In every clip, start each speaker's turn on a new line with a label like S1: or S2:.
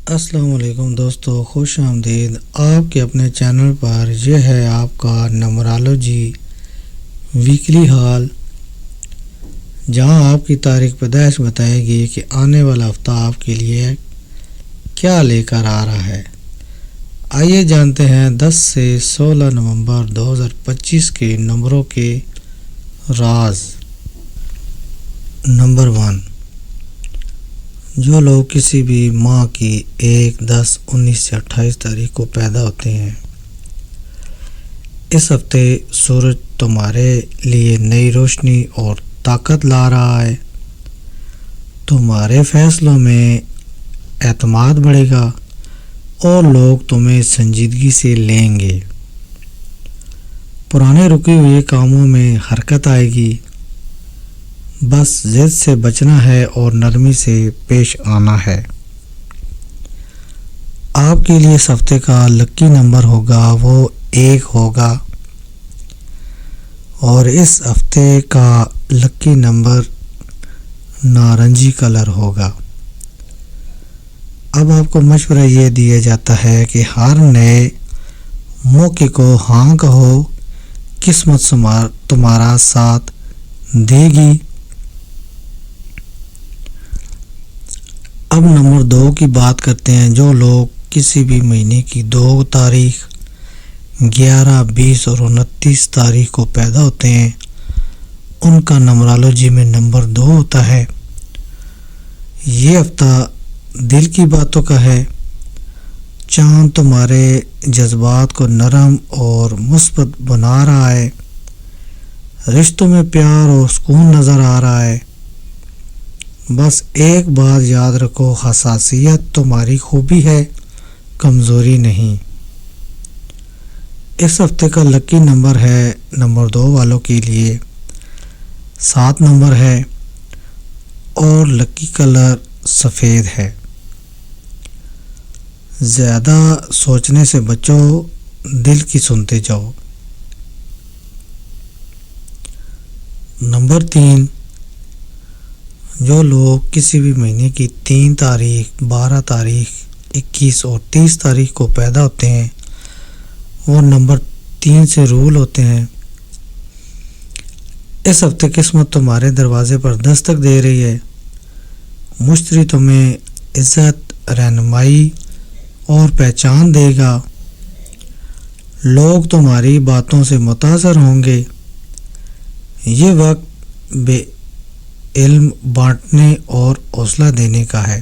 S1: السلام علیکم دوستو، خوش آمدید آپ کے اپنے چینل پر۔ یہ ہے آپ کا نمبرالوجی ویکلی حال، جہاں آپ کی تاریخ پیدائش بتائے گی کہ آنے والا ہفتہ آپ کے لیے کیا لے کر آ رہا ہے۔ آئیے جانتے ہیں 10 سے 16 نومبر 2025 کے نمبروں کے راز۔ نمبر 1، جو لوگ کسی بھی ماہ کی 1، 10، 19 سے 28 تاریخ کو پیدا ہوتے ہیں، اس ہفتے سورج تمہارے لیے نئی روشنی اور طاقت لا رہا ہے۔ تمہارے فیصلوں میں اعتماد بڑھے گا اور لوگ تمہیں سنجیدگی سے لیں گے۔ پرانے رکے ہوئے کاموں میں حرکت آئے گی، بس ضد سے بچنا ہے اور نرمی سے پیش آنا ہے۔ آپ کے لیے اس ہفتے کا لکی نمبر ہوگا وہ 1 ہوگا، اور اس ہفتے کا لکی نمبر نارنجی کلر ہوگا۔ اب آپ کو مشورہ یہ دیا جاتا ہے کہ ہر نئے موقع کو ہاں کہو، قسمت تمہارا ساتھ دے گی۔ اب نمبر 2 کی بات کرتے ہیں۔ جو لوگ کسی بھی مہینے کی 2 تاریخ، 11، 20 اور 29 تاریخ کو پیدا ہوتے ہیں، ان کا نمبرالوجی میں نمبر 2 ہوتا ہے۔ یہ ہفتہ دل کی باتوں کا ہے۔ چاند تمہارے جذبات کو نرم اور مثبت بنا رہا ہے۔ رشتوں میں پیار اور سکون نظر آ رہا ہے۔ بس ایک بات یاد رکھو، حساسیت تمہاری خوبی ہے، کمزوری نہیں۔ اس ہفتے کا لکی نمبر ہے نمبر 2 والوں کے لیے 7 نمبر ہے، اور لکی کلر سفید ہے۔ زیادہ سوچنے سے بچو، دل کی سنتے جاؤ۔ نمبر 3، جو لوگ کسی بھی مہینے کی 3 تاریخ، 12 تاریخ، 21 اور 30 تاریخ کو پیدا ہوتے ہیں، وہ نمبر 3 سے رول ہوتے ہیں۔ اس ہفتے قسمت تمہارے دروازے پر دستک دے رہی ہے۔ مشتری تمہیں عزت، رہنمائی اور پہچان دے گا۔ لوگ تمہاری باتوں سے متاثر ہوں گے۔ یہ وقت بے علم بانٹنے اور حوصلہ دینے کا ہے۔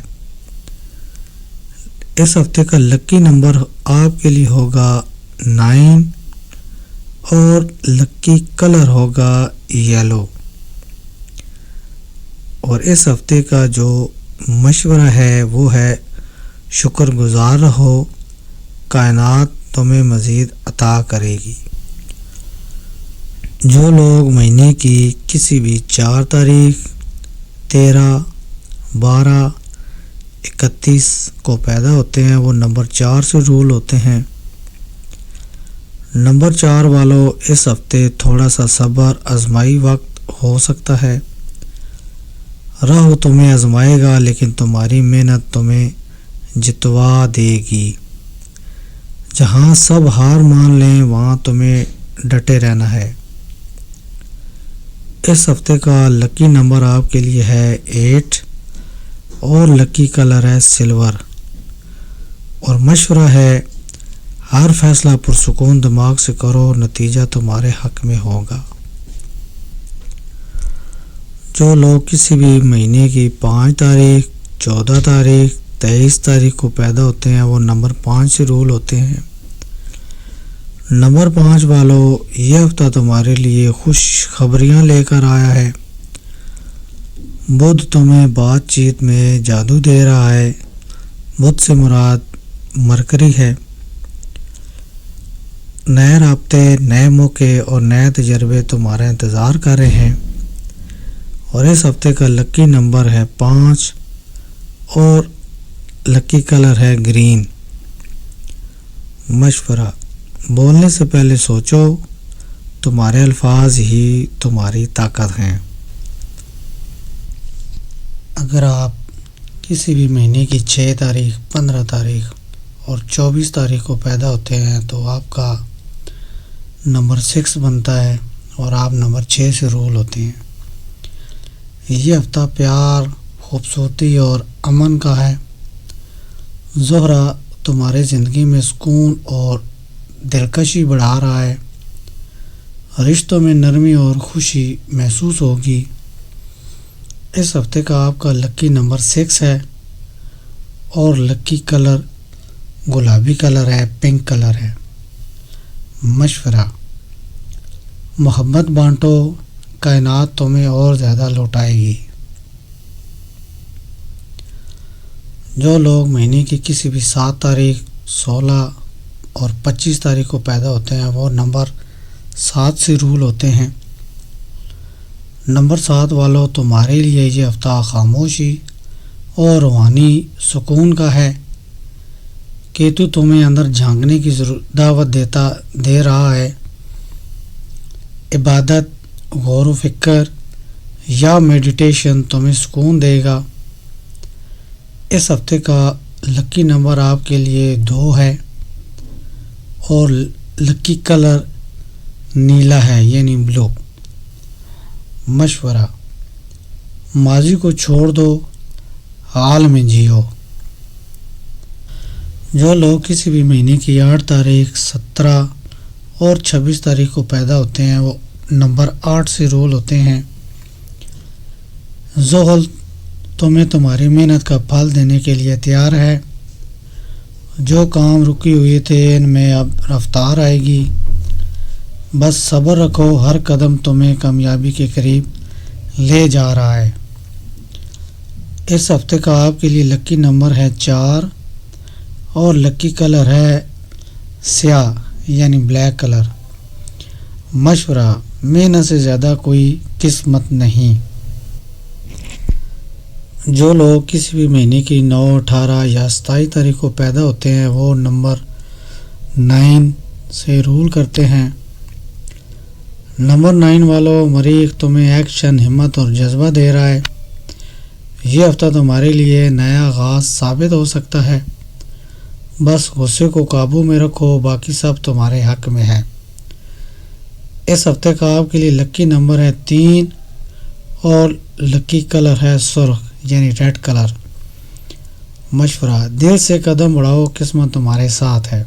S1: اس ہفتے کا لکی نمبر آپ کے لیے ہوگا 9، اور لکی کلر ہوگا یلو۔ اور اس ہفتے کا جو مشورہ ہے وہ ہے شکر گزار رہو، کائنات تمہیں مزید عطا کرے گی۔ جو لوگ مہینے کی کسی بھی 4 تاریخ، 13، 12، 31 کو پیدا ہوتے ہیں، وہ نمبر 4 سے رول ہوتے ہیں۔ نمبر 4 والوں، اس ہفتے تھوڑا سا صبر آزمائی وقت ہو سکتا ہے۔ راہ تمہیں آزمائے گا، لیکن تمہاری محنت تمہیں جتوا دے گی۔ جہاں سب ہار مان لیں، وہاں تمہیں ڈٹے رہنا ہے۔ اس ہفتے کا لکی نمبر آپ کے لیے ہے 8، اور لکی کلر ہے سلور۔ اور مشورہ ہے ہر فیصلہ پرسکون دماغ سے کرو، نتیجہ تمہارے حق میں ہوگا۔ جو لوگ کسی بھی مہینے کی 5 تاریخ، 14 تاریخ، 23 تاریخ کو پیدا ہوتے ہیں، وہ نمبر 5 سے رول ہوتے ہیں۔ نمبر 5 والوں، یہ ہفتہ تمہارے لیے خوش خبریاں لے کر آیا ہے۔ بدھ تمہیں بات چیت میں جادو دے رہا ہے۔ بدھ سے مراد مرکری ہے۔ نئے رابطے، نئے موقع اور نئے تجربے تمہارا انتظار کر رہے ہیں۔ اور اس ہفتے کا لکی نمبر ہے 5، اور لکی کلر ہے گرین۔ مشورہ: بولنے سے پہلے سوچو، تمہارے الفاظ ہی تمہاری طاقت ہیں۔ اگر آپ کسی بھی مہینے کی 6 تاریخ، 15 تاریخ اور 24 تاریخ کو پیدا ہوتے ہیں تو آپ کا نمبر 6 بنتا ہے اور آپ نمبر 6 سے رول ہوتے ہیں۔ یہ ہفتہ پیار، خوبصورتی اور امن کا ہے۔ زہرہ تمہارے زندگی میں سکون اور دلکشی بڑھا رہا ہے۔ رشتوں میں نرمی اور خوشی محسوس ہوگی۔ اس ہفتے کا آپ کا لکی نمبر 6 ہے اور لکی کلر گلابی کلر ہے، پنک کلر ہے۔ مشورہ: محبت بانٹو، کائنات تمہیں اور زیادہ لوٹائے گی۔ جو لوگ مہینے کی کسی بھی 7 تاریخ، 16 اور 25 تاریخ کو پیدا ہوتے ہیں وہ نمبر 7 سے رول ہوتے ہیں۔ نمبر 7 والوں، تمہارے لیے یہ ہفتہ خاموشی اور روحانی سکون کا ہے۔ کیتو تمہیں اندر جھانکنے کی دعوت دے رہا ہے۔ عبادت، غور و فکر یا میڈیٹیشن تمہیں سکون دے گا۔ اس ہفتے کا لکی نمبر آپ کے لیے 2 ہے اور لکی کلر نیلا ہے یعنی بلو۔ مشورہ: ماضی کو چھوڑ دو، حال میں جیو۔ جو لوگ کسی بھی مہینے کی 8 تاریخ، 17 اور 26 تاریخ کو پیدا ہوتے ہیں وہ نمبر 8 سے رول ہوتے ہیں۔ زحل تمہیں تمہاری محنت کا پھل دینے کے لیے تیار ہے۔ جو کام رکی ہوئے تھے ان میں اب رفتار آئے گی۔ بس صبر رکھو، ہر قدم تمہیں کامیابی کے قریب لے جا رہا ہے۔ اس ہفتے کا آپ کے لیے لکی نمبر ہے 4 اور لکی کلر ہے سیاہ یعنی بلیک کلر۔ مشورہ: محنت سے زیادہ کوئی قسمت نہیں۔ جو لوگ کسی بھی مہینے کی 9، 18 یا 27 تاریخ کو پیدا ہوتے ہیں وہ نمبر 9 سے رول کرتے ہیں۔ نمبر 9 والوں، مریخ تمہیں ایکشن، ہمت اور جذبہ دے رہا ہے۔ یہ ہفتہ تمہارے لیے نیا آغاز ثابت ہو سکتا ہے۔ بس غصے کو قابو میں رکھو، باقی سب تمہارے حق میں ہے۔ اس ہفتے کا آپ کے لیے لکی نمبر ہے 3 اور لکی کلر ہے سرخ یعنی ریڈ کلر۔ مشورہ: دل سے قدم بڑھاؤ، قسمت تمہارے ساتھ ہے۔